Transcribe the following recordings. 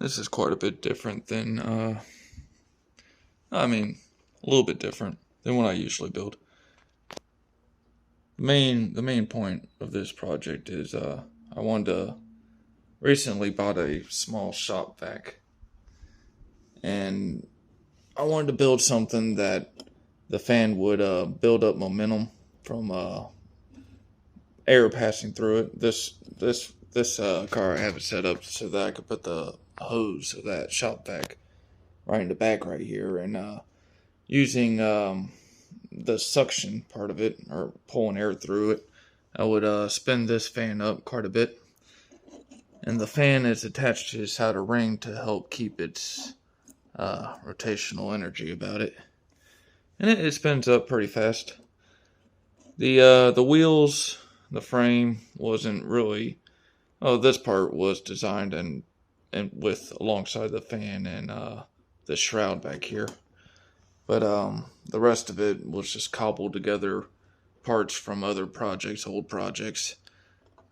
This is quite a bit different than, I mean, a little bit different than what I usually build. The main point of this project is, I recently bought a small shop vac, and I wanted to build something that the fan would build up momentum from air passing through it. This car, I have it set up so that I could put the hose of that shop vac right in the back right here, and using the suction part of it, or pulling air through it, I would spin this fan up quite a bit. And the fan is attached to this outer ring to help keep its rotational energy about it. And it spins up pretty fast. The wheels, the frame wasn't really. Oh, this part was designed and with alongside the fan and the shroud back here. But the rest of it was just cobbled together parts from other projects, old projects.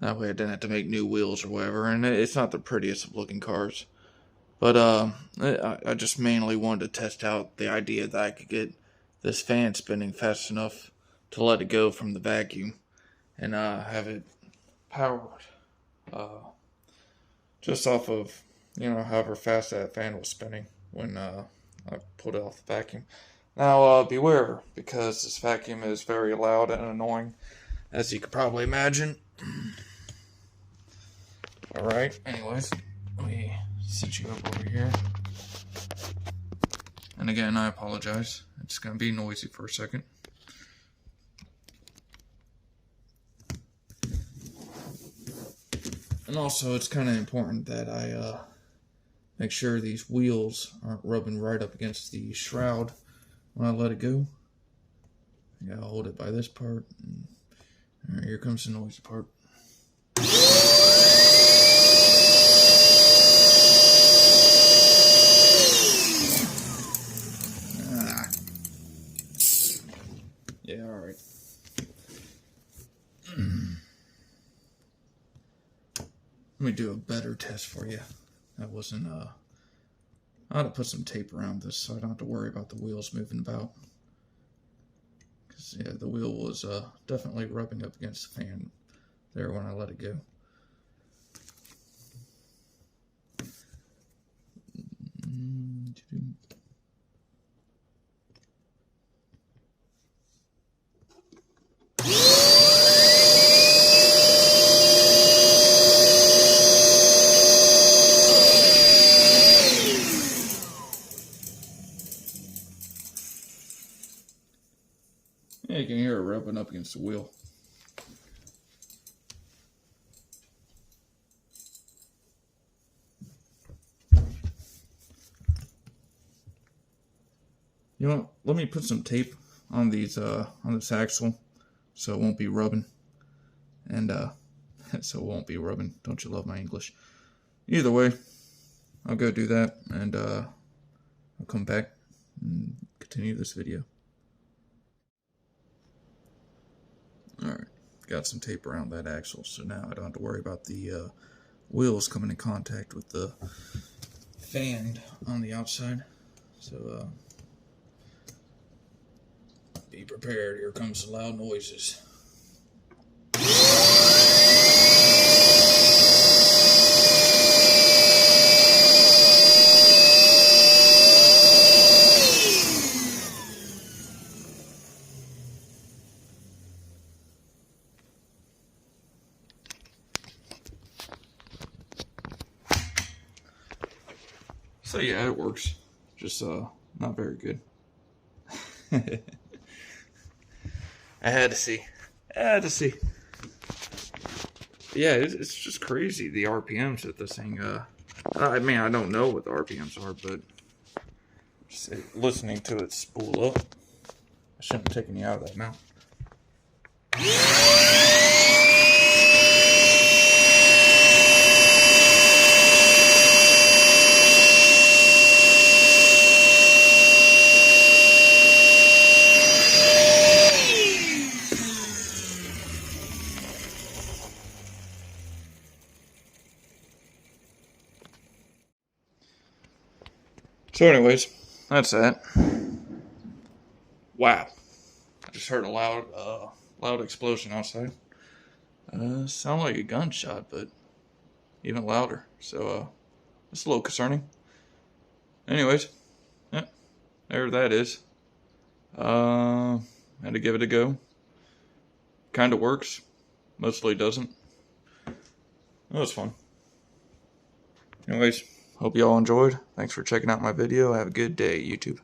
That way I didn't have to make new wheels or whatever. And it's not the prettiest of looking cars. But I just mainly wanted to test out the idea that I could get this fan spinning fast enough to let it go from the vacuum and have it powered just off of, however fast that fan was spinning when I pulled it off the vacuum. Now, beware, because this vacuum is very loud and annoying, as you could probably imagine. Alright, anyways, let me set you up over here. And again, I apologize. It's going to be noisy for a second. And also, it's kind of important that I make sure these wheels aren't rubbing right up against the shroud when I let it go. I gotta hold it by this part. Alright, here comes the noisy part. Yeah, alright. Let me do a better test for you. That wasn't, I ought to put some tape around this so I don't have to worry about the wheels moving about. Because, yeah, the wheel was definitely rubbing up against the fan there when I let it go. Yeah, you can hear it rubbing up against the wheel. You know what? Let me put some tape on these on this axle so it won't be rubbing. And so it won't be rubbing. Don't you love my English? Either way, I'll go do that, and I'll come back and continue this video. Alright, got some tape around that axle, so now I don't have to worry about the wheels coming in contact with the fan on the outside. So, be prepared, here comes the loud noises. So yeah, it works. Just not very good. I had to see. Yeah, it's just crazy, the RPMs that this thing, I mean, I don't know what the RPMs are, but just listening to it spool up, I shouldn't have taken you out of that mount. So anyways, that's that. Wow. I just heard a loud explosion outside. Sound like a gunshot, but even louder. So, it's a little concerning. Anyways, yeah, there that is. Had to give it a go. Kind of works. Mostly doesn't. That was fun. Anyways, hope y'all enjoyed. Thanks for checking out my video. Have a good day, YouTube.